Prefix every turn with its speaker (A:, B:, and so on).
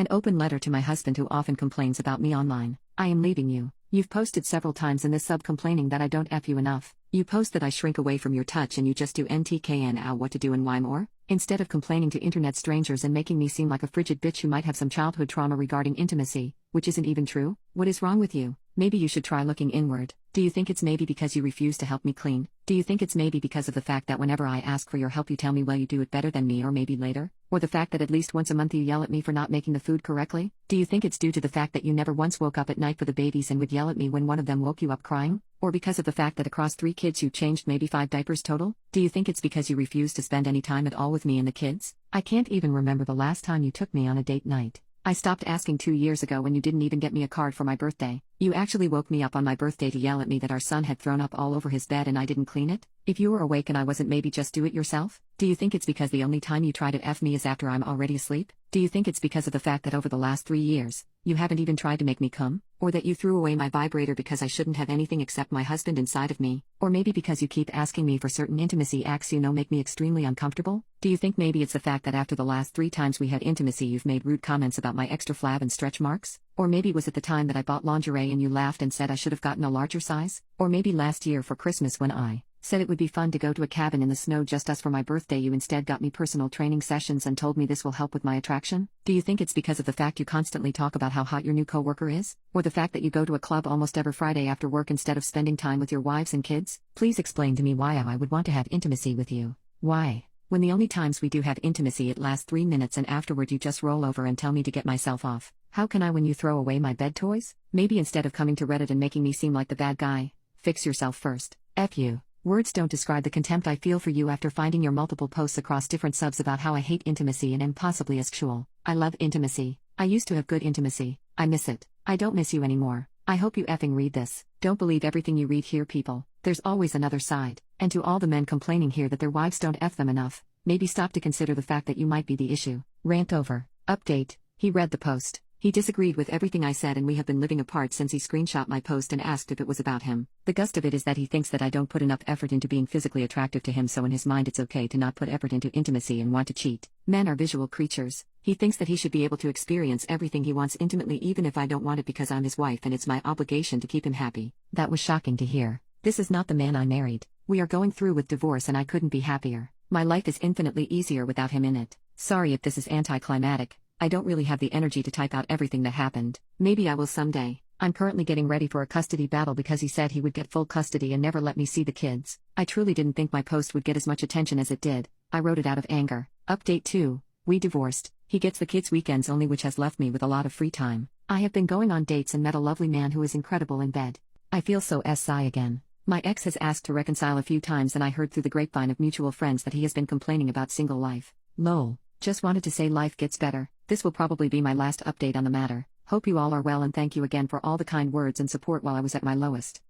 A: An open letter to my husband who often complains about me online. I am leaving you. You've posted several times in this sub complaining that I don't F you enough. You post that I shrink away from your touch and you just do NTKN ow what to do and why more? Instead of complaining to internet strangers and making me seem like a frigid bitch who might have some childhood trauma regarding intimacy, which isn't even true. What is wrong with you? Maybe you should try looking inward. Do you think it's maybe because you refuse to help me clean? Do you think it's maybe because of the fact that whenever I ask for your help you tell me well you do it better than me or maybe later? Or the fact that at least once a month you yell at me for not making the food correctly? Do you think it's due to the fact that you never once woke up at night for the babies and would yell at me when one of them woke you up crying? Or because of the fact that across 3 kids you changed maybe 5 diapers total? Do you think it's because you refuse to spend any time at all with me and the kids? I can't even remember the last time you took me on a date night. I stopped asking 2 years ago when you didn't even get me a card for my birthday. You actually woke me up on my birthday to yell at me that our son had thrown up all over his bed and I didn't clean it? If you were awake and I wasn't, maybe just do it yourself? Do you think it's because the only time you try to F me is after I'm already asleep? Do you think it's because of the fact that over the last 3 years, you haven't even tried to make me come? Or that you threw away my vibrator because I shouldn't have anything except my husband inside of me? Or maybe because you keep asking me for certain intimacy acts you know make me extremely uncomfortable? Do you think maybe it's the fact that after the last 3 times we had intimacy you've made rude comments about my extra flab and stretch marks? Or maybe was it the time that I bought lingerie and you laughed and said I should have gotten a larger size? Or maybe last year for Christmas when I said it would be fun to go to a cabin in the snow just us for my birthday you instead got me personal training sessions and told me this will help with my attraction? Do you think it's because of the fact you constantly talk about how hot your new coworker is? Or the fact that you go to a club almost every Friday after work instead of spending time with your wives and kids? Please explain to me why I would want to have intimacy with you. Why? When the only times we do have intimacy it lasts 3 minutes and afterward you just roll over and tell me to get myself off. How can I when you throw away my bed toys? Maybe instead of coming to Reddit and making me seem like the bad guy, fix yourself first. F you. Words don't describe the contempt I feel for you after finding your multiple posts across different subs about how I hate intimacy and am possibly asexual. I love intimacy. I used to have good intimacy. I miss it. I don't miss you anymore. I hope you effing read this. Don't believe everything you read here, people. There's always another side. And to all the men complaining here that their wives don't F them enough, maybe stop to consider the fact that you might be the issue. Rant over. Update. He read the post. He disagreed with everything I said and we have been living apart since he screenshot my post and asked if it was about him. The gist of it is that he thinks that I don't put enough effort into being physically attractive to him, so in his mind it's okay to not put effort into intimacy and want to cheat. Men are visual creatures. He thinks that he should be able to experience everything he wants intimately even if I don't want it because I'm his wife and it's my obligation to keep him happy. That was shocking to hear. This is not the man I married. We are going through with divorce and I couldn't be happier. My life is infinitely easier without him in it. Sorry if this is anticlimactic. I don't really have the energy to type out everything that happened. Maybe I will someday. I'm currently getting ready for a custody battle because he said he would get full custody and never let me see the kids. I truly didn't think my post would get as much attention as it did. I wrote it out of anger. Update 2. We divorced. He gets the kids weekends only, which has left me with a lot of free time. I have been going on dates and met a lovely man who is incredible in bed. I feel so SI again. My ex has asked to reconcile a few times and I heard through the grapevine of mutual friends that he has been complaining about single life. Lol. Just wanted to say life gets better. This will probably be my last update on the matter. Hope you all are well and thank you again for all the kind words and support while I was at my lowest.